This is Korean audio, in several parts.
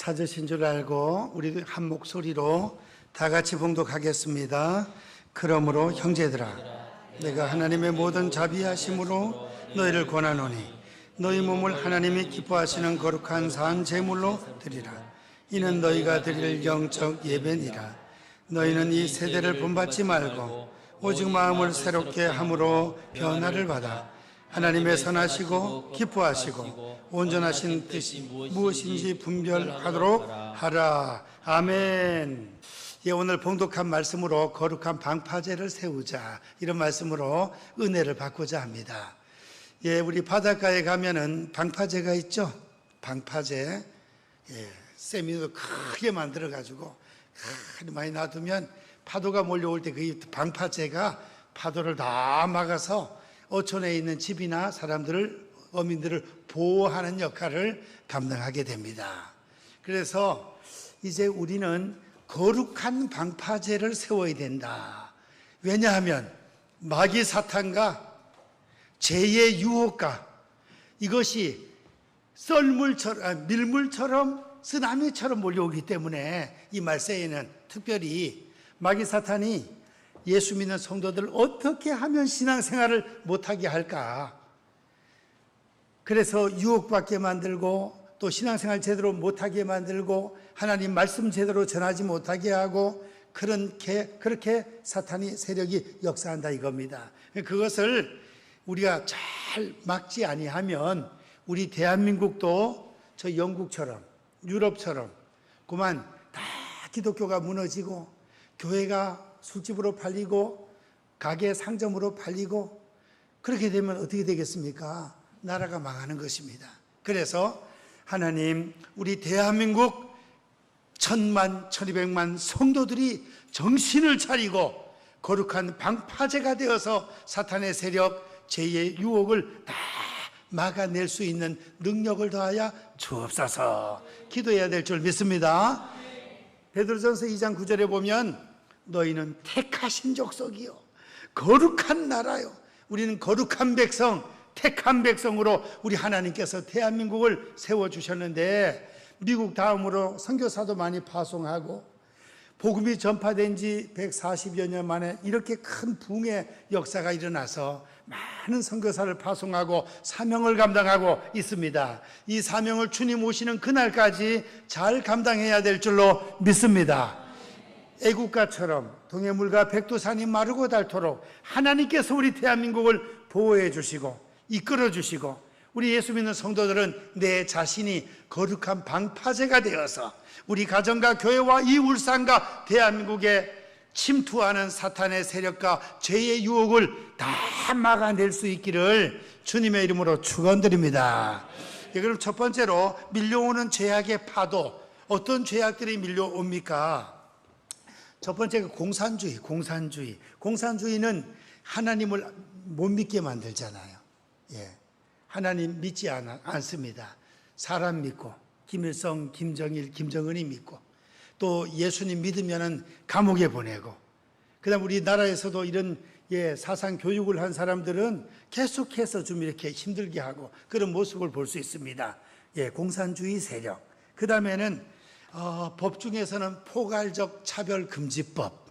찾으신 줄 알고 우리 한 목소리로 다 같이 봉독하겠습니다. 그러므로 형제들아, 내가 하나님의 모든 자비하심으로 너희를 권하노니 너희 몸을 하나님이 기뻐하시는 거룩한 산 제물로 드리라. 이는 너희가 드릴 영적 예배니라. 너희는 이 세대를 본받지 말고 오직 마음을 새롭게 함으로 변화를 받아 하나님의 선하시고 기뻐하시고 온전하신 뜻이 무엇인지 분별하도록 하라. 아멘. 예, 오늘 봉독한 말씀으로 거룩한 방파제를 세우자, 이런 말씀으로 은혜를 받고자 합니다. 예, 우리 바닷가에 가면은 방파제가 있죠. 방파제. 예, 세미도 크게 만들어 가지고 많이 놔두면 파도가 몰려올 때 그 방파제가 파도를 다 막아서 어촌에 있는 집이나 사람들을, 어민들을 보호하는 역할을 감당하게 됩니다. 그래서 이제 우리는 거룩한 방파제를 세워야 된다. 왜냐하면 마귀 사탄과 죄의 유혹과 이것이 밀물처럼 쓰나미처럼 몰려오기 때문에 이 말세에는 특별히 마귀 사탄이 예수 믿는 성도들을 어떻게 하면 신앙생활을 못하게 할까? 그래서 유혹받게 만들고 또 신앙생활 제대로 못하게 만들고 하나님 말씀 제대로 전하지 못하게 하고 그렇게 사탄이 세력이 역사한다 이겁니다. 그것을 우리가 잘 막지 아니하면 우리 대한민국도 저 영국처럼 유럽처럼 그만 다 기독교가 무너지고 교회가 술집으로 팔리고 가게 상점으로 팔리고 그렇게 되면 어떻게 되겠습니까? 나라가 망하는 것입니다. 그래서 하나님, 우리 대한민국 1000만, 1200만 성도들이 정신을 차리고 거룩한 방파제가 되어서 사탄의 세력, 죄의 유혹을 다 막아낼 수 있는 능력을 더하여 주옵소서. 기도해야 될 줄 믿습니다. 베드로전서 2장 9절에 보면 너희는 택하신 족속이요 거룩한 나라요. 우리는 거룩한 백성, 택한 백성으로 우리 하나님께서 대한민국을 세워주셨는데 미국 다음으로 선교사도 많이 파송하고 복음이 전파된 지 140여 년 만에 이렇게 큰 부흥의 역사가 일어나서 많은 선교사를 파송하고 사명을 감당하고 있습니다. 이 사명을 주님 오시는 그날까지 잘 감당해야 될 줄로 믿습니다. 애국가처럼 동해물과 백두산이 마르고 닳도록 하나님께서 우리 대한민국을 보호해 주시고 이끌어 주시고 우리 예수 믿는 성도들은 내 자신이 거룩한 방파제가 되어서 우리 가정과 교회와 이 울산과 대한민국에 침투하는 사탄의 세력과 죄의 유혹을 다 막아낼 수 있기를 주님의 이름으로 축원드립니다. 그럼 첫 번째로 밀려오는 죄악의 파도, 어떤 죄악들이 밀려옵니까? 첫 번째가 공산주의는 하나님을 못 믿게 만들잖아요. 예, 하나님 믿지 않습니다. 사람 믿고 김일성, 김정일, 김정은이 믿고 또 예수님 믿으면은 감옥에 보내고 그다음 우리나라에서도 이런 사상 교육을 한 사람들은 계속해서 좀 이렇게 힘들게 하고 그런 모습을 볼 수 있습니다. 공산주의 세력. 그 다음에는 법 중에서는 포괄적 차별금지법.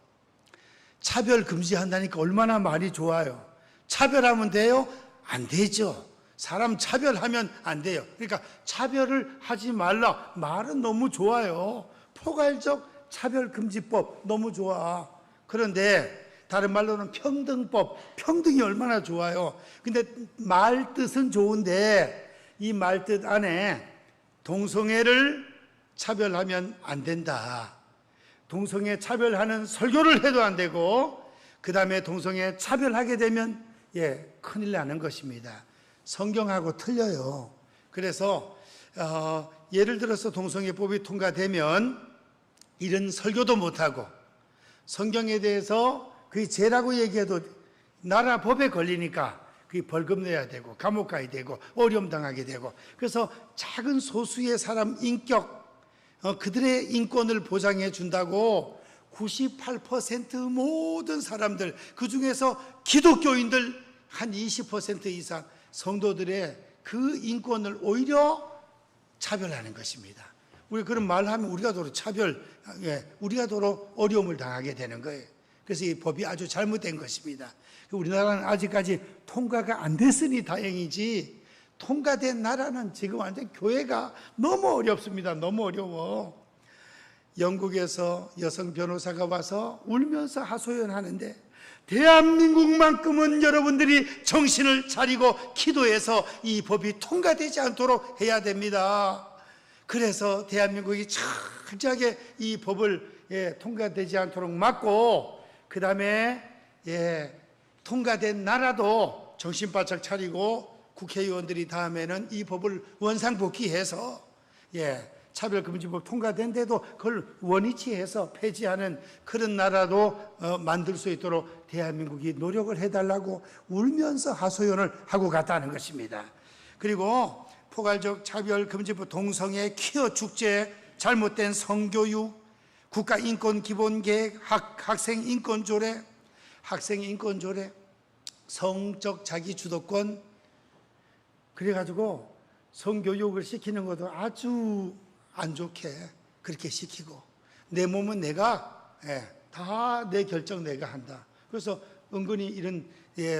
차별 금지한다니까 얼마나 말이 좋아요. 차별하면 돼요? 안 되죠. 사람 차별하면 안 돼요. 그러니까 차별을 하지 말라. 말은 너무 좋아요. 포괄적 차별금지법 너무 좋아. 그런데 다른 말로는 평등법, 평등이 얼마나 좋아요. 근데 말 뜻은 좋은데 이 말 뜻 안에 동성애를 차별하면 안 된다. 동성애 차별하는 설교를 해도 안 되고 그 다음에 동성애 차별하게 되면 큰일 나는 것입니다. 성경하고 틀려요. 그래서 예를 들어서 동성애법이 통과되면 이런 설교도 못하고 성경에 대해서 그게 죄라고 얘기해도 나라 법에 걸리니까 그게 벌금 내야 되고 감옥 가야 되고 어려움 당하게 되고 그래서 작은 소수의 사람 인격 그들의 인권을 보장해 준다고 98% 모든 사람들 그 중에서 기독교인들 한 20% 이상 성도들의 그 인권을 오히려 차별하는 것입니다. 우리 그런 말하면 우리가 도로 차별, 우리가 도로 어려움을 당하게 되는 거예요. 그래서 이 법이 아주 잘못된 것입니다. 우리나라는 아직까지 통과가 안 됐으니 다행이지, 통과된 나라는 지금 완전 교회가 너무 어렵습니다. 너무 어려워. 영국에서 여성 변호사가 와서 울면서 하소연하는데, 대한민국만큼은 여러분들이 정신을 차리고 기도해서 이 법이 통과되지 않도록 해야 됩니다. 그래서 대한민국이 철저하게 이 법을 통과되지 않도록 막고, 그 다음에 통과된 나라도 정신 바짝 차리고 국회의원들이 다음에는 이 법을 원상복귀해서 차별금지법 통과된 데도 그걸 원위치해서 폐지하는 그런 나라도 만들 수 있도록 대한민국이 노력을 해달라고 울면서 하소연을 하고 갔다는 것입니다. 그리고 포괄적 차별금지법, 동성애, 퀴어 축제, 잘못된 성교육, 국가인권기본계획, 학생인권조례, 성적 자기주도권, 그래가지고 성교육을 시키는 것도 아주 안 좋게 그렇게 시키고, 내 몸은 내가 다 내 결정 내가 한다. 그래서 은근히 이런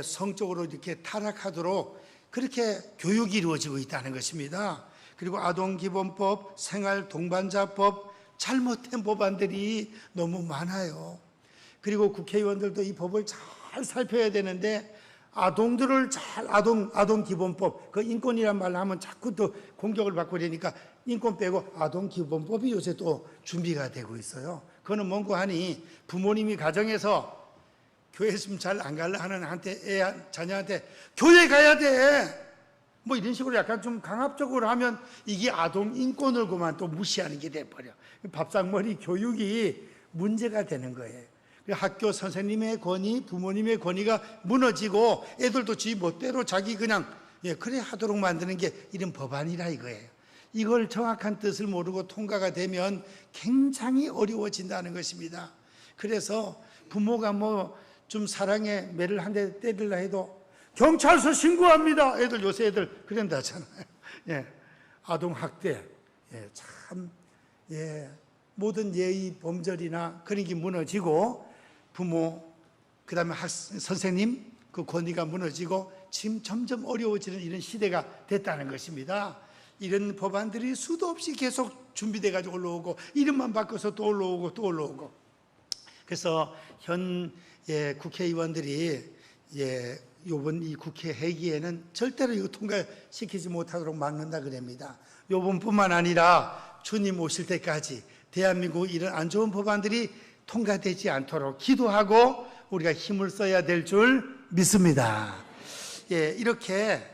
성적으로 이렇게 타락하도록 그렇게 교육이 이루어지고 있다는 것입니다. 그리고 아동기본법, 생활동반자법, 잘못된 법안들이 너무 많아요. 그리고 국회의원들도 이 법을 잘 살펴야 되는데, 아동들을 아동기본법, 그 인권이란 말을 하면 자꾸 또 공격을 받고 그러니까 인권 빼고 아동기본법이 요새 또 준비가 되고 있어요. 그거는 뭔고 하니, 부모님이 가정에서 교회 있으면 잘 안 갈라 하는 자녀한테 교회 가야 돼! 뭐 이런 식으로 약간 좀 강압적으로 하면 이게 아동 인권을 그만 또 무시하는 게 돼버려. 밥상머리 교육이 문제가 되는 거예요. 학교 선생님의 권위, 부모님의 권위가 무너지고 애들도 지 멋대로 자기 그냥 그래 하도록 만드는 게 이런 법안이라 이거예요. 이걸 정확한 뜻을 모르고 통과가 되면 굉장히 어려워진다는 것입니다. 그래서 부모가 뭐 좀 사랑에 매를 한 대 때리려 해도 경찰서 신고합니다. 애들 요새 애들 그런다잖아요. 아동 학대, 참 모든 예의 범절이나 그런 게 무너지고, 부모, 그 다음에 선생님 그 권위가 무너지고 지금 점점 어려워지는 이런 시대가 됐다는 것입니다. 이런 법안들이 수도 없이 계속 준비돼 가지고 올라오고, 이름만 바꿔서 또 올라오고 또 올라오고. 그래서 현 국회의원들이 요번 이 국회 회기에는 절대로 이거 통과시키지 못하도록 막는다 그럽니다. 요번뿐만 아니라 주님 오실 때까지 대한민국 이런 안 좋은 법안들이 통과되지 않도록 기도하고 우리가 힘을 써야 될 줄 믿습니다. 이렇게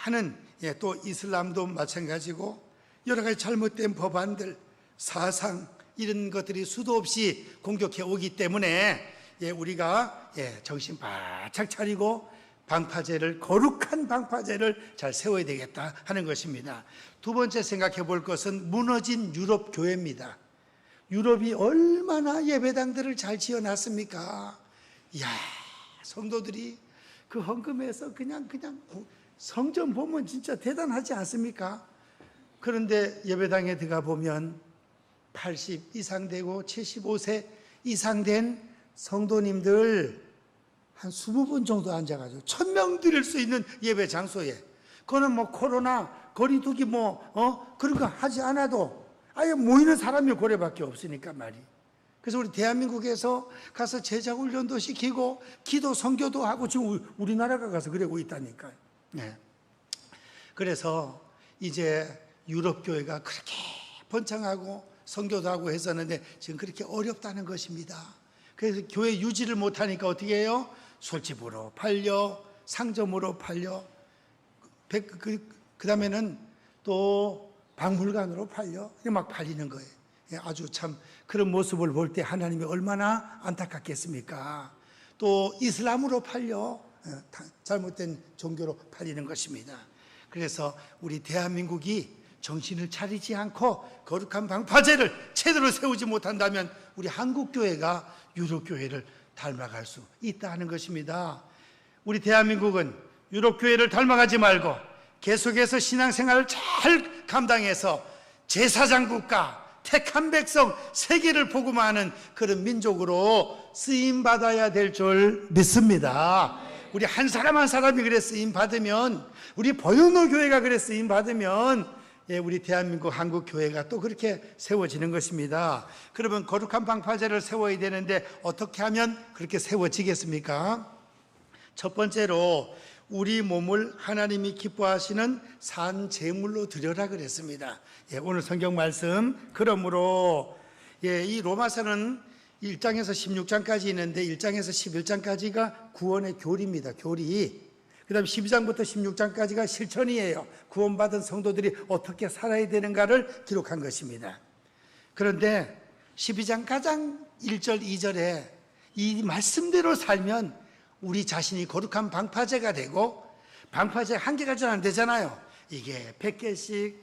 많은 또 이슬람도 마찬가지고 여러 가지 잘못된 법안들, 사상 이런 것들이 수도 없이 공격해 오기 때문에 우리가 정신 바짝 차리고 방파제를, 거룩한 방파제를 잘 세워야 되겠다 하는 것입니다. 두 번째 생각해 볼 것은 무너진 유럽 교회입니다. 유럽이 얼마나 예배당들을 잘 지어놨습니까? 이야, 성도들이 그 헌금해서 그냥 성전 보면 진짜 대단하지 않습니까? 그런데 예배당에 들어가 보면 80 이상 되고 75세 이상 된 성도님들 한 20분 정도 앉아가지고 1000명 드릴 수 있는 예배 장소에, 그거는 뭐 코로나 거리두기 그런 거 하지 않아도 아예 모이는 사람이 고래밖에 없으니까 말이. 그래서 우리 대한민국에서 가서 제자 훈련도 시키고 기도 선교도 하고 지금 우리나라가 가서 그러고 있다니까요. 그래서 이제 유럽 교회가 그렇게 번창하고 선교도 하고 했었는데 지금 그렇게 어렵다는 것입니다. 그래서 교회 유지를 못하니까 어떻게 해요? 술집으로 팔려, 상점으로 팔려, 그 다음에는 또 박물관으로 팔려, 막 팔리는 거예요. 아주 참 그런 모습을 볼 때 하나님이 얼마나 안타깝겠습니까? 또 이슬람으로 팔려, 잘못된 종교로 팔리는 것입니다. 그래서 우리 대한민국이 정신을 차리지 않고 거룩한 방파제를 제대로 세우지 못한다면 우리 한국교회가 유럽교회를 닮아갈 수 있다는 것입니다. 우리 대한민국은 유럽교회를 닮아가지 말고 계속해서 신앙생활을 잘 감당해서 제사장 국가, 택한 백성 세계를 복음하는 그런 민족으로 쓰임 받아야 될 줄 믿습니다. 우리 한 사람 한 사람이 그래 쓰임 받으면, 우리 보영로 교회가 그래 쓰임 받으면 우리 대한민국 한국 교회가 또 그렇게 세워지는 것입니다. 그러면 거룩한 방파제를 세워야 되는데 어떻게 하면 그렇게 세워지겠습니까? 첫 번째로 우리 몸을 하나님이 기뻐하시는 산 제물로 드려라 그랬습니다. 오늘 성경 말씀, 그러므로 이 로마서는 1장에서 16장까지 있는데 1장에서 11장까지가 구원의 교리입니다. 교리. 그 다음에 12장부터 16장까지가 실천이에요. 구원받은 성도들이 어떻게 살아야 되는가를 기록한 것입니다. 그런데 12장 가장 1절, 2절에 이 말씀대로 살면 우리 자신이 거룩한 방파제가 되고, 방파제 한 개가 잘 안 되잖아요. 이게 100개씩,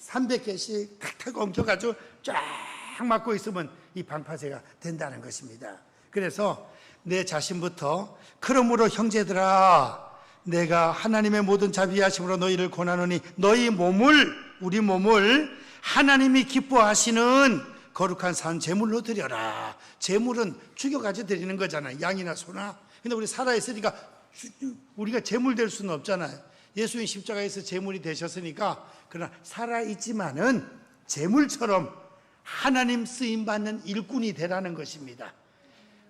300개씩 탁탁 엉켜가지고 쫙 맞고 있으면 이 방파제가 된다는 것입니다. 그래서 내 자신부터, 그러므로 형제들아, 내가 하나님의 모든 자비하심으로 너희를 권하노니 너희 몸을, 우리 몸을 하나님이 기뻐하시는 거룩한 산 제물로 드려라. 제물은 죽여가지고 드리는 거잖아요. 양이나 소나. 근데 우리 살아있으니까 우리가 제물 될 수는 없잖아요. 예수님 십자가에서 제물이 되셨으니까. 그러나 살아있지만은 제물처럼 하나님 쓰임받는 일꾼이 되라는 것입니다.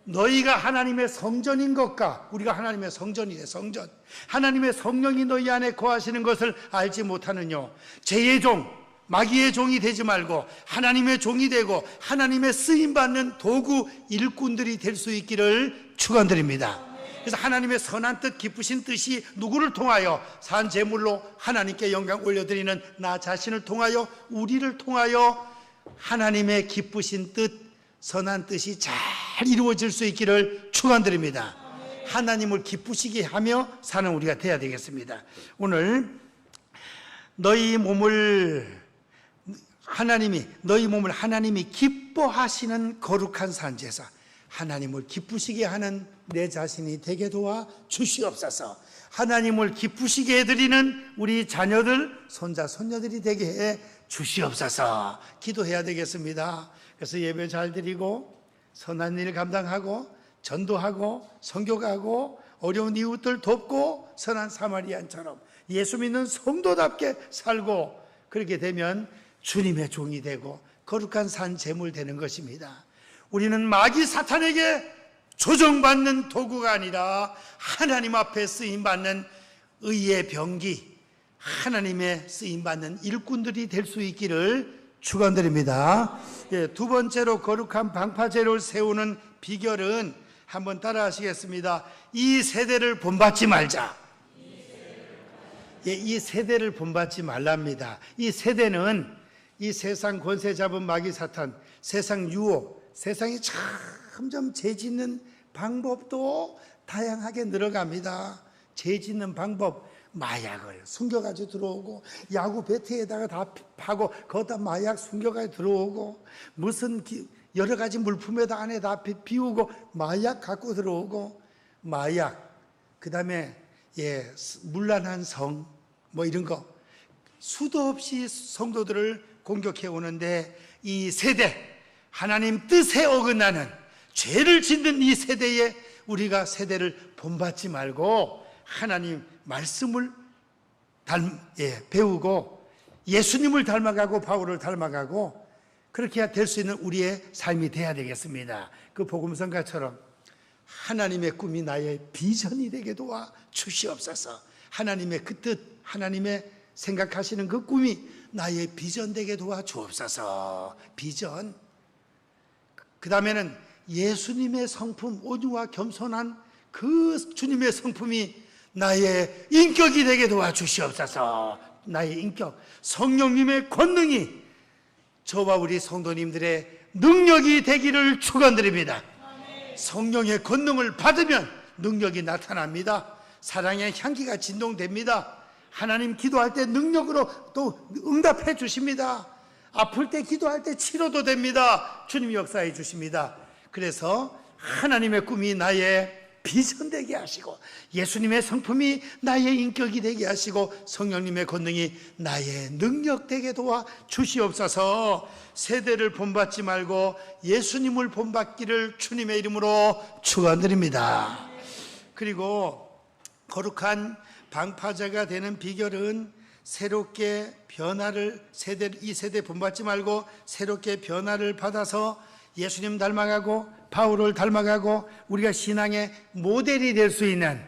너희가 하나님의 성전인 것과, 우리가 하나님의 성전이래, 성전. 하나님의 성령이 너희 안에 거하시는 것을 알지 못하느뇨. 죄의 종, 마귀의 종이 되지 말고 하나님의 종이 되고 하나님의 쓰임받는 도구 일꾼들이 될 수 있기를 축원드립니다. 그래서 하나님의 선한 뜻, 기쁘신 뜻이 누구를 통하여 산 제물로 하나님께 영광 올려드리는 나 자신을 통하여, 우리를 통하여 하나님의 기쁘신 뜻, 선한 뜻이 잘 이루어질 수 있기를 축원드립니다. 하나님을 기쁘시게 하며 사는 우리가 돼야 되겠습니다. 오늘 너희 몸을 하나님이 기뻐하시는 거룩한 산제사, 하나님을 기쁘시게 하는 내 자신이 되게 도와 주시옵소서. 하나님을 기쁘시게 해드리는 우리 자녀들, 손자, 손녀들이 되게 해 주시옵소서. 기도해야 되겠습니다. 그래서 예배 잘 드리고 선한 일 감당하고 전도하고 선교가고 어려운 이웃들 돕고 선한 사마리안처럼 예수 믿는 성도답게 살고, 그렇게 되면 주님의 종이 되고 거룩한 산 제물 되는 것입니다. 우리는 마귀 사탄에게 조정받는 도구가 아니라 하나님 앞에 쓰임받는 의의 병기, 하나님의 쓰임받는 일꾼들이 될 수 있기를 축원드립니다. 두 번째로 거룩한 방파제를 세우는 비결은 한번 따라 하시겠습니다. 이 세대를 본받지 말자. 이 세대를 본받지 말랍니다. 이 세대는 이 세상 권세 잡은 마귀 사탄, 세상 유혹, 세상이 점점 죄 짓는 방법도 다양하게 늘어갑니다. 죄 짓는 방법, 마약을 숨겨가지고 들어오고, 야구 배트에다가 다 파고 거기다 마약 숨겨가지고 들어오고, 무슨 여러 가지 물품에다 안에 다 비우고 마약 갖고 들어오고, 마약, 그 다음에 문란한 성, 뭐 이런 거 수도 없이 성도들을 공격해 오는데, 이 세대, 하나님 뜻에 어긋나는 죄를 짓는 이 세대에 우리가 세대를 본받지 말고 하나님 말씀을 배우고 예수님을 닮아가고 바울을 닮아가고 그렇게 해야 될 수 있는 우리의 삶이 돼야 되겠습니다. 그 복음성가처럼 하나님의 꿈이 나의 비전이 되게 도와 주시옵소서. 하나님의 그 뜻, 하나님의 생각하시는 그 꿈이 나의 비전 되게 도와 주옵소서. 비전. 그 다음에는 예수님의 성품, 온유와 겸손한 그 주님의 성품이 나의 인격이 되게 도와주시옵소서. 나의 인격, 성령님의 권능이 저와 우리 성도님들의 능력이 되기를 축원드립니다. 성령의 권능을 받으면 능력이 나타납니다. 사랑의 향기가 진동됩니다. 하나님 기도할 때 능력으로 또 응답해 주십니다. 아플 때 기도할 때 치료도 됩니다. 주님이 역사해 주십니다. 그래서 하나님의 꿈이 나의 비전 되게 하시고, 예수님의 성품이 나의 인격이 되게 하시고, 성령님의 권능이 나의 능력 되게 도와 주시옵소서. 세대를 본받지 말고 예수님을 본받기를 주님의 이름으로 축원드립니다. 그리고 거룩한 방파제가 되는 비결은 새롭게 변화를, 이 세대 본받지 말고 새롭게 변화를 받아서 예수님 닮아가고 바울을 닮아가고 우리가 신앙의 모델이 될 수 있는,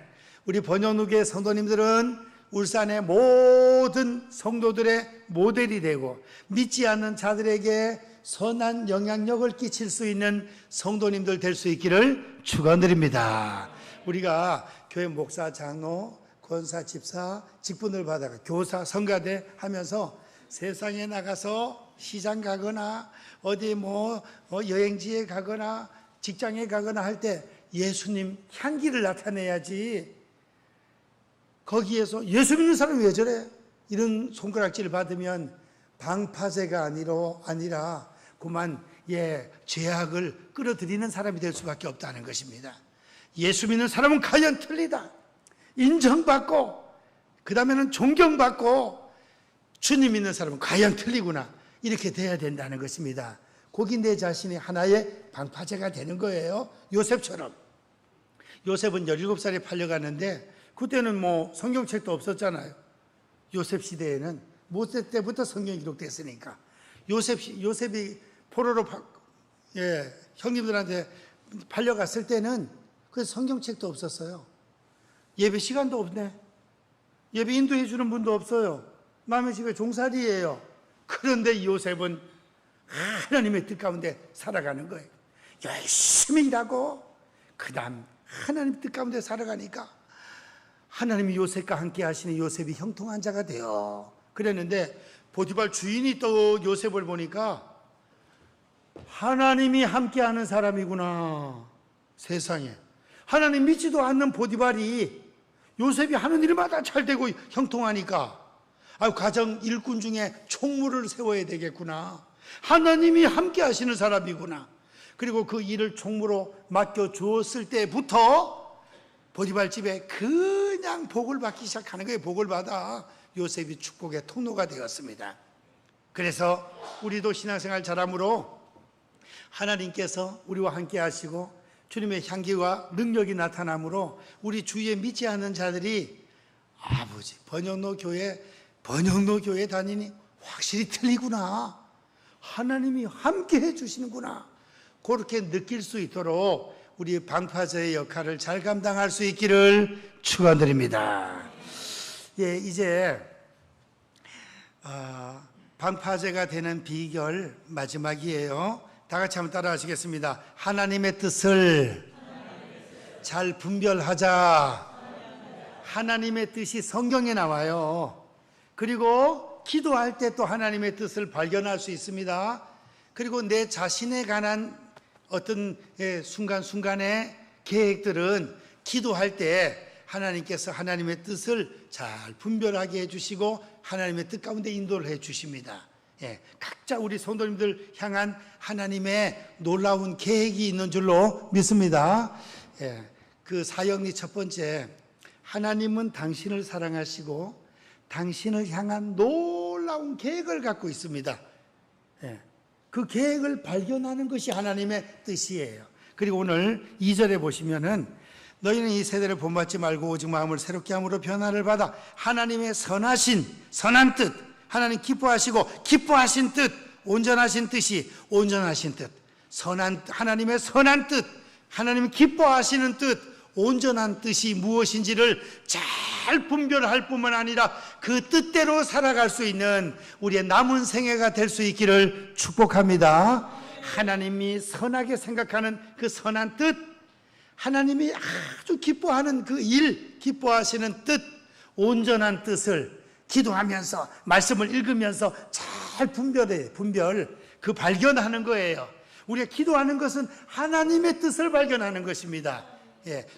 우리 번영루교회 성도님들은 울산의 모든 성도들의 모델이 되고 믿지 않는 자들에게 선한 영향력을 끼칠 수 있는 성도님들 될 수 있기를 축원드립니다. 우리가 교회 목사, 장로, 권사, 집사, 직분을 받아가 교사, 성가대 하면서 세상에 나가서 시장 가거나 어디 여행지에 가거나 직장에 가거나 할 때 예수님 향기를 나타내야지, 거기에서 예수 믿는 사람이 왜 저래? 이런 손가락질을 받으면 방파제가 아니라 그만 죄악을 끌어들이는 사람이 될 수밖에 없다는 것입니다. 예수 믿는 사람은 과연 틀리다, 인정받고 그 다음에는 존경받고, 주님 믿는 사람은 과연 틀리구나, 이렇게 돼야 된다는 것입니다. 거기 내 자신이 하나의 방파제가 되는 거예요. 요셉처럼. 요셉은 17살에 팔려갔는데 그때는 성경책도 없었잖아요. 요셉 시대에는 모세 때부터 성경이 기록됐으니까. 요셉이 포로로 형님들한테 팔려갔을 때는 그 성경책도 없었어요. 예배 시간도 없네. 예배 인도해 주는 분도 없어요. 남의 집에 종살이에요. 그런데 요셉은 하나님의 뜻 가운데 살아가는 거예요. 열심히 일하고 그 다음 하나님의 뜻 가운데 살아가니까 하나님이 요셉과 함께 하시는 요셉이 형통한 자가 돼요. 그랬는데 보디발 주인이 또 요셉을 보니까 하나님이 함께하는 사람이구나. 세상에 하나님 믿지도 않는 보디발이 요셉이 하는 일마다 잘 되고 형통하니까 가정 일꾼 중에 총무를 세워야 되겠구나. 하나님이 함께 하시는 사람이구나. 그리고 그 일을 총무로 맡겨 주었을 때부터 보디발 집에 그냥 복을 받기 시작하는 거예요. 복을 받아 요셉이 축복의 통로가 되었습니다. 그래서 우리도 신앙생활 잘함으로 하나님께서 우리와 함께 하시고 주님의 향기와 능력이 나타나므로 우리 주위에 믿지 않는 자들이 아버지 번영로 교회 다니니 확실히 틀리구나, 하나님이 함께 해주시는구나, 그렇게 느낄 수 있도록 우리 방파제의 역할을 잘 감당할 수 있기를 축원드립니다. 이제 방파제가 되는 비결 마지막이에요. 다 같이 한번 따라 하시겠습니다. 하나님의 뜻을 잘 분별하자. 하나님의 뜻이 성경에 나와요. 그리고 기도할 때 또 하나님의 뜻을 발견할 수 있습니다. 그리고 내 자신에 관한 어떤 순간순간의 계획들은 기도할 때 하나님께서 하나님의 뜻을 잘 분별하게 해주시고 하나님의 뜻 가운데 인도를 해주십니다. 각자 우리 성도님들 향한 하나님의 놀라운 계획이 있는 줄로 믿습니다. 그 사역리 첫 번째, 하나님은 당신을 사랑하시고 당신을 향한 놀라운 계획을 갖고 있습니다. 그 계획을 발견하는 것이 하나님의 뜻이에요. 그리고 오늘 2절에 보시면은 너희는 이 세대를 본받지 말고 오직 마음을 새롭게 함으로 변화를 받아 하나님의 선한 뜻, 하나님 기뻐하시고 기뻐하신 뜻, 온전하신 뜻이 온전하신 뜻, 하나님의 선한 뜻, 하나님이 기뻐하시는 뜻, 온전한 뜻이 무엇인지를 잘 분별할 뿐만 아니라 그 뜻대로 살아갈 수 있는 우리의 남은 생애가 될 수 있기를 축복합니다. 하나님이 선하게 생각하는 그 선한 뜻, 하나님이 아주 기뻐하는 그 일, 기뻐하시는 뜻, 온전한 뜻을 기도하면서 말씀을 읽으면서 잘 그 발견하는 거예요. 우리가 기도하는 것은 하나님의 뜻을 발견하는 것입니다.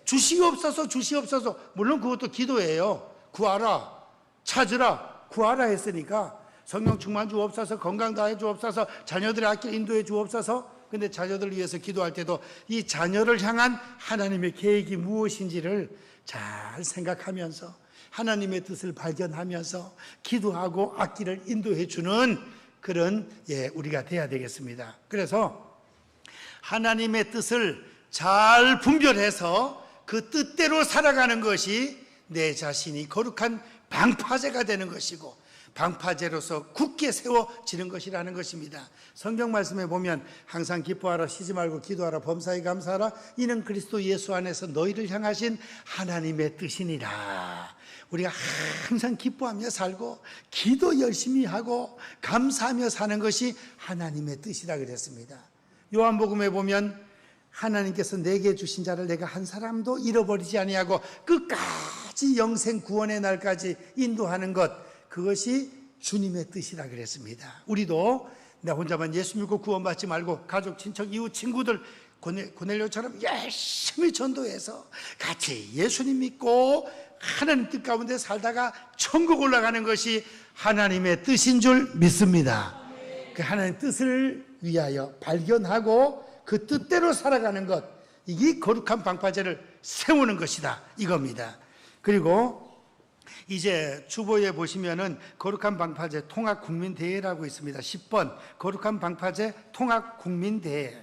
주시옵소서, 주시옵소서. 물론 그것도 기도예요. 구하라, 찾으라, 구하라 했으니까 성령 충만 주옵소서, 건강 다해 주옵소서, 자녀들의 악길 인도해 주옵소서, 근데 자녀들을 위해서 기도할 때도 이 자녀를 향한 하나님의 계획이 무엇인지를 잘 생각하면서 하나님의 뜻을 발견하면서 기도하고 악기를 인도해 주는 그런 우리가 돼야 되겠습니다. 그래서 하나님의 뜻을 잘 분별해서 그 뜻대로 살아가는 것이 내 자신이 거룩한 방파제가 되는 것이고 방파제로서 굳게 세워지는 것이라는 것입니다. 성경 말씀에 보면 항상 기뻐하라, 쉬지 말고 기도하라, 범사에 감사하라, 이는 그리스도 예수 안에서 너희를 향하신 하나님의 뜻이니라. 우리가 항상 기뻐하며 살고 기도 열심히 하고 감사하며 사는 것이 하나님의 뜻이라 그랬습니다. 요한복음에 보면 하나님께서 내게 주신 자를 내가 한 사람도 잃어버리지 아니하고 끝까지 영생 구원의 날까지 인도하는 것, 그것이 주님의 뜻이라 그랬습니다. 우리도 나 혼자만 예수 믿고 구원받지 말고 가족, 친척, 이웃, 친구들 고넬료처럼 열심히 전도해서 같이 예수님 믿고 하나님 뜻 가운데 살다가 천국 올라가는 것이 하나님의 뜻인 줄 믿습니다. 그 하나님의 뜻을 위하여 발견하고 그 뜻대로 살아가는 것, 이게 거룩한 방파제를 세우는 것이다 이겁니다. 그리고 이제 주보에 보시면은 거룩한 방파제 통합국민대회라고 있습니다. 10번 거룩한 방파제 통합국민대회.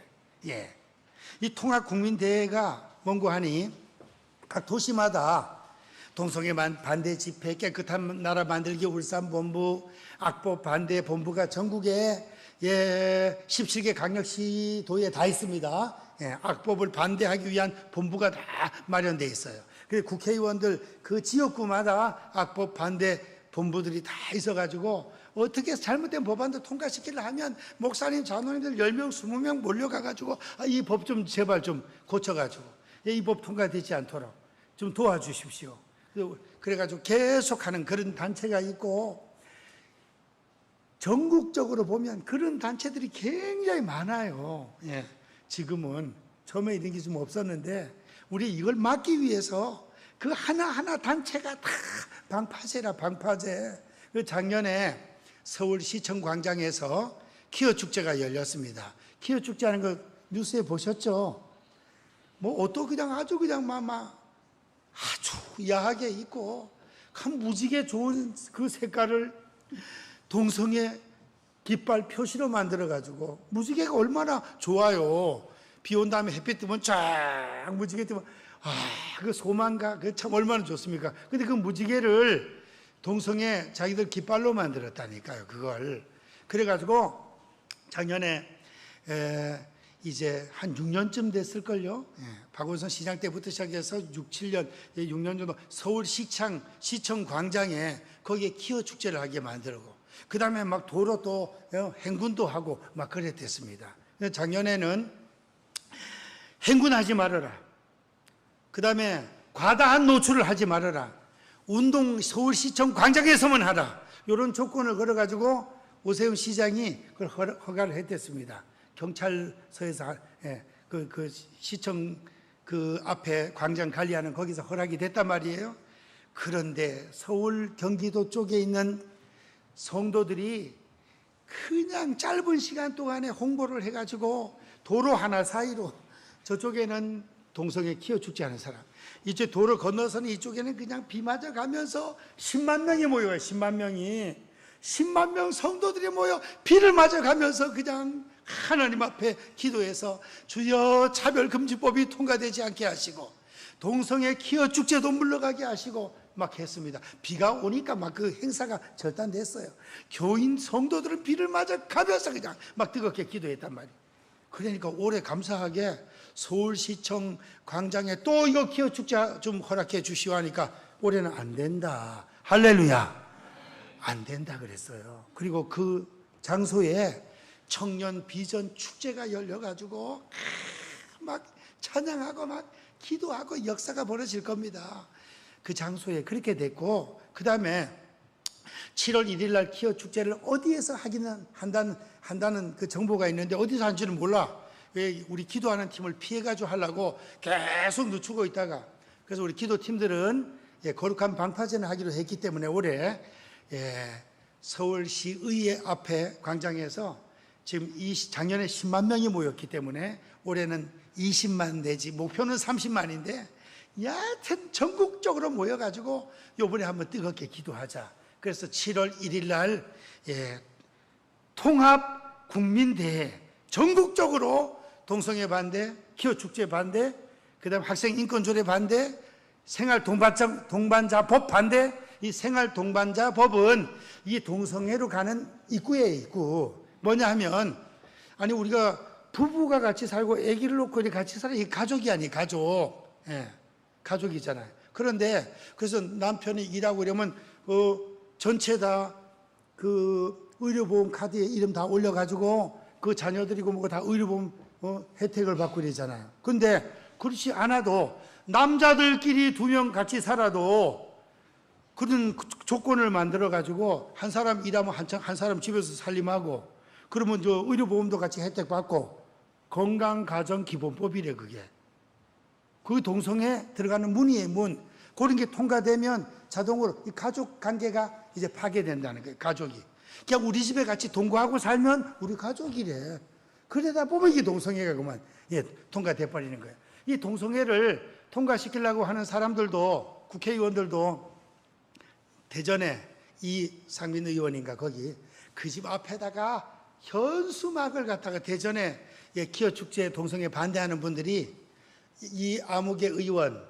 이 통합국민대회가 뭔고 하니 각 도시마다 동성애 반대 집회, 깨끗한 나라 만들기 울산본부, 악법 반대 본부가 전국에 17개 강력시도에 다 있습니다. 악법을 반대하기 위한 본부가 다 마련되어 있어요. 그래서 국회의원들 그 지역구마다 악법 반대 본부들이 다 있어가지고 어떻게 잘못된 법안도 통과시키려 하면 목사님, 장로님들 10명, 20명 몰려가가지고 이 법 좀 제발 좀 고쳐가지고 이 법 통과되지 않도록 좀 도와주십시오. 그래가지고 계속하는 그런 단체가 있고, 전국적으로 보면 그런 단체들이 굉장히 많아요. 지금은 처음에 이런 게 좀 없었는데 우리 이걸 막기 위해서 그 하나하나 단체가 다 방파제라, 방파제. 작년에 서울시청 광장에서 키어축제가 열렸습니다. 키어축제하는 거 뉴스에 보셨죠? 뭐 옷도 그냥 아주 그냥 아주 야하게 입고 참 무지개 좋은 그 색깔을 동성애 깃발 표시로 만들어가지고, 무지개가 얼마나 좋아요. 비 온 다음에 햇빛 뜨면 쫙 무지개 뜨면 그 소망가 그 참 얼마나 좋습니까? 근데 그 무지개를 동성애 자기들 깃발로 만들었다니까요. 그걸 그래가지고 작년에 이제 한 6년쯤 됐을걸요. 박원순 시장 때부터 시작해서 6년 정도 서울시청 광장에 거기에 키어 축제를 하게 만들고, 그 다음에 막 도로 또 행군도 하고 막 그랬댔습니다. 작년에는 행군하지 말아라, 그 다음에 과다한 노출을 하지 말아라, 운동 서울시청 광장에서만 하라, 이런 조건을 걸어가지고 오세훈 시장이 그걸 허가를 했댔습니다. 경찰서에서 그 시청 그 앞에 광장 관리하는 거기서 허락이 됐단 말이에요. 그런데 서울 경기도 쪽에 있는 성도들이 그냥 짧은 시간 동안에 홍보를 해가지고 도로 하나 사이로, 저쪽에는 동성애 키어 축제하는 사람, 이쪽 도로 건너서는 이쪽에는 그냥 비 맞아 가면서 10만 명이 모여요. 10만 명 성도들이 모여 비를 맞아 가면서 그냥 하나님 앞에 기도해서 주여 차별금지법이 통과되지 않게 하시고 동성애 키어 축제도 물러가게 하시고 막 했습니다. 비가 오니까 막 그 행사가 절단됐어요. 교인 성도들은 비를 맞아 가면서 그냥 막 뜨겁게 기도했단 말이에요. 그러니까 올해 감사하게 서울시청 광장에 또 이거 키어 축제 좀 허락해 주시오 하니까 올해는 안 된다. 할렐루야. 안 된다 그랬어요. 그리고 그 장소에 청년 비전 축제가 열려가지고 막 찬양하고 막 기도하고 역사가 벌어질 겁니다. 그 장소에 그렇게 됐고, 그 다음에 7월 1일 날 키어 축제를 어디에서 하기는 한다는 그 정보가 있는데 어디서 한지는 몰라. 왜 우리 기도하는 팀을 피해가지고 하려고 계속 늦추고 있다가, 그래서 우리 기도팀들은 거룩한 방파제는 하기로 했기 때문에 올해 서울시의회 앞에 광장에서 지금 작년에 10만 명이 모였기 때문에 올해는 20만 내지 목표는 30만인데 여하튼 전국적으로 모여가지고 요번에 한번 뜨겁게 기도하자. 그래서 7월 1일 날 통합 국민대회 전국적으로 동성애 반대, 기호축제 반대, 그 다음에 학생 인권조례 반대, 생활 동반자법 반대. 이 생활 동반자법은 이 동성애로 가는 입구에 있고, 뭐냐 하면, 아니 우리가 부부가 같이 살고 아기를 놓고 이렇게 같이 살아. 이게 가족이 아니에요. 가족. 예, 가족이잖아요. 그런데 그래서 남편이 일하고 이러면 전체 다 그 의료보험 카드에 이름 다 올려가지고 그 자녀들이고 뭐고 다 의료보험 혜택을 받고 이러잖아요. 근데 그렇지 않아도 남자들끼리 2명 같이 살아도 그런 조건을 만들어 가지고 한 사람 일하면 한 사람 집에서 살림하고 그러면 저 의료보험도 같이 혜택 받고 건강가정기본법이래 그게. 그 동성애 들어가는 문이에요 문. 그런 게 통과되면 자동으로 이 가족 관계가 이제 파괴된다는 거예요. 가족이. 그냥 우리 집에 같이 동거하고 살면 우리 가족이래. 그러다 보면 이게 동성애가 그만 통과돼 버리는 거예요. 이 동성애를 통과시키려고 하는 사람들도 국회의원들도 대전에 이상민 의원인가 거기 그 집 앞에다가 현수막을 갖다가 대전에 기어축제 동성애 반대하는 분들이 이 아무개 의원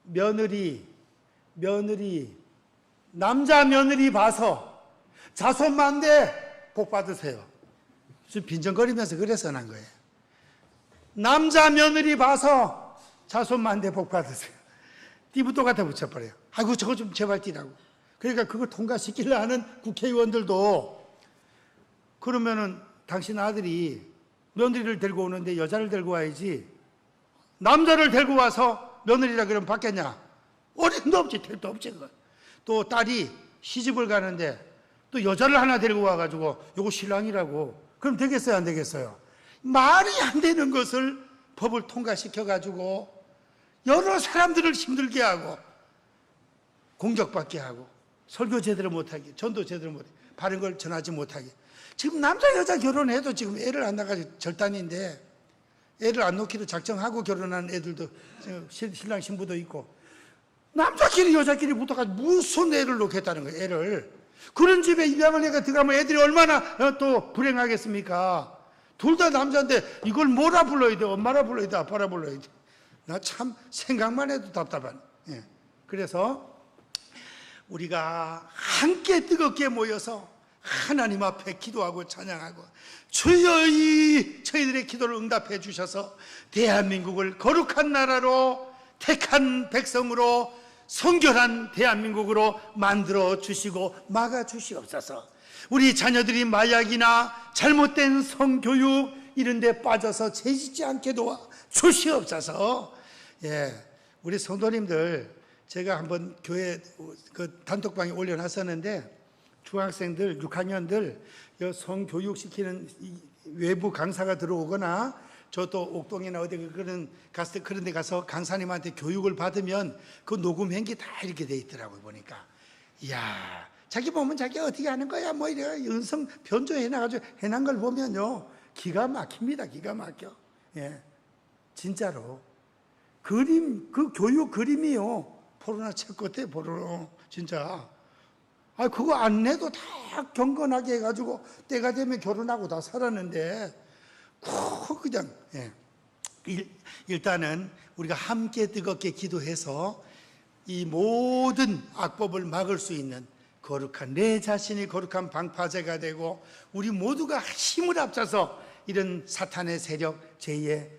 며느리 남자 며느리 봐서 자손만대 복 받으세요. 좀 빈정거리면서 그래서 난 거예요. 남자 며느리 봐서 자손만대 복 받으세요. 띠부또 갖다 붙여버려요. 아이고 저거 좀 제발 띠라고. 그러니까 그걸 통과시키려 하는 국회의원들도 그러면은 당신 아들이 며느리를 데리고 오는데 여자를 데리고 와야지 남자를 데리고 와서 며느리라 그러면 받겠냐? 어림도 없지, 택도 없지 그건. 또 딸이 시집을 가는데 또 여자를 하나 데리고 와가지고 요거 신랑이라고 그럼 되겠어요 안 되겠어요? 말이 안 되는 것을 법을 통과시켜가지고 여러 사람들을 힘들게 하고 공격받게 하고 설교 제대로 못하게 전도 제대로 못하게 바른 걸 전하지 못하게. 지금 남자 여자 결혼해도 지금 애를 안 낳아가지고 절단인데 애를 안 놓기로 작정하고 결혼한 애들도 신랑 신부도 있고 남자끼리 여자끼리 붙어가지고 무슨 애를 놓겠다는 거예요. 애를. 그런 집에 입양을 해가 들어가면 애들이 얼마나 또 불행하겠습니까? 둘 다 남자인데 이걸 뭐라 불러야 돼? 엄마라 불러야 돼? 아빠라 불러야 돼? 나 참 생각만 해도 답답하네. 그래서 우리가 함께 뜨겁게 모여서 하나님 앞에 기도하고 찬양하고 주여 이 저희들의 기도를 응답해 주셔서 대한민국을 거룩한 나라로 택한 백성으로 성결한 대한민국으로 만들어 주시고 막아 주시옵소서. 우리 자녀들이 마약이나 잘못된 성교육 이런 데 빠져서 죄짓지 않게 도와 주시옵소서. 우리 성도님들 제가 한번 교회 그 단톡방에 올려놨었는데 중학생들 6학년들 성교육 시키는 외부 강사가 들어오거나 저도 옥동이나 어디 그런 데 가서 강사님한테 교육을 받으면 그 녹음한 게 다 이렇게 돼 있더라고요. 보니까 이야 자기 보면 자기 어떻게 하는 거야 뭐 이래 음성 변조해 놔가지고 해놓은 걸 보면요 기가 막힙니다. 기가 막혀. 진짜로 그림 그 교육 그림이요 포로나 책 같아 포로 진짜. 아 그거 안 내도 다 경건하게 해가지고 때가 되면 결혼하고 다 살았는데 그냥 일단은 우리가 함께 뜨겁게 기도해서 이 모든 악법을 막을 수 있는 거룩한 내 자신이 거룩한 방파제가 되고 우리 모두가 힘을 합쳐서 이런 사탄의 세력 죄의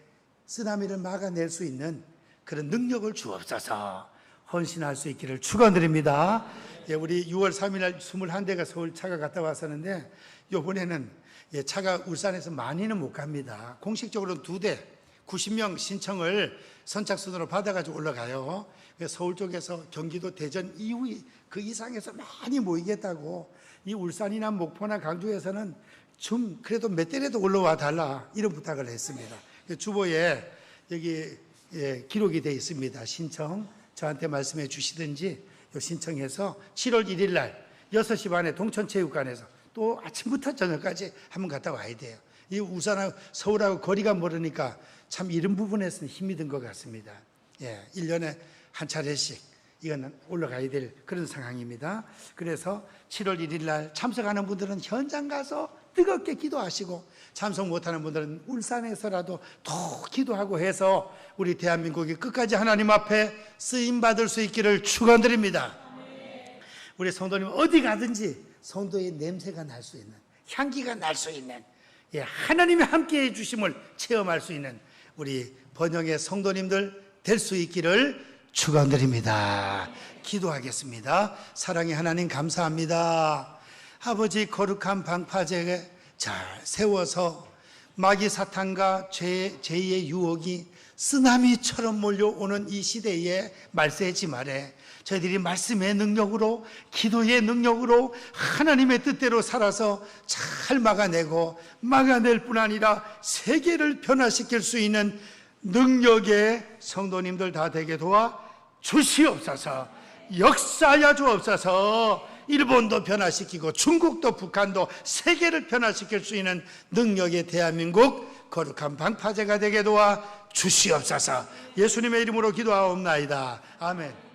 쓰나미를 막아낼 수 있는 그런 능력을 주옵소서. 헌신할 수 있기를 축원드립니다. 우리 6월 3일 날 21대가 서울 차가 갔다 왔었는데 이번에는 차가 울산에서 많이는 못 갑니다. 공식적으로는 2대 90명 신청을 선착순으로 받아가지고 올라가요. 서울 쪽에서 경기도 대전 이후 그 이상에서 많이 모이겠다고 이 울산이나 목포나 강주에서는 좀 그래도 몇 대라도 올라와 달라 이런 부탁을 했습니다. 주보에 여기 기록이 되어 있습니다. 신청 저한테 말씀해 주시든지 신청해서 7월 1일 날 6시 반에 동천체육관에서 또 아침부터 저녁까지 한번 갔다 와야 돼요. 이 우산하고 서울하고 거리가 멀으니까 참 이런 부분에서는 힘이 든 것 같습니다. 1년에 한 차례씩 이건 올라가야 될 그런 상황입니다. 그래서 7월 1일 날 참석하는 분들은 현장 가서 뜨겁게 기도하시고, 참석 못하는 분들은 울산에서라도 더 기도하고 해서 우리 대한민국이 끝까지 하나님 앞에 쓰임받을 수 있기를 축원드립니다. 우리 성도님 어디 가든지 성도의 냄새가 날 수 있는, 향기가 날 수 있는, 하나님이 함께해 주심을 체험할 수 있는 우리 번영의 성도님들 될 수 있기를 축원드립니다. 기도하겠습니다. 사랑의 하나님 감사합니다. 아버지, 거룩한 방파제에 잘 세워서 마귀 사탄과 죄의 유혹이 쓰나미처럼 몰려오는 이 시대에 말세지 말에 저희들이 말씀의 능력으로, 기도의 능력으로 하나님의 뜻대로 살아서 잘 막아낼 뿐 아니라 세계를 변화시킬 수 있는 능력의 성도님들 다 되게 도와 주시옵소서. 역사하여 주옵소서. 일본도 변화시키고 중국도 북한도 세계를 변화시킬 수 있는 능력의 대한민국 거룩한 방파제가 되게 도와 주시옵소서. 예수님의 이름으로 기도하옵나이다. 아멘.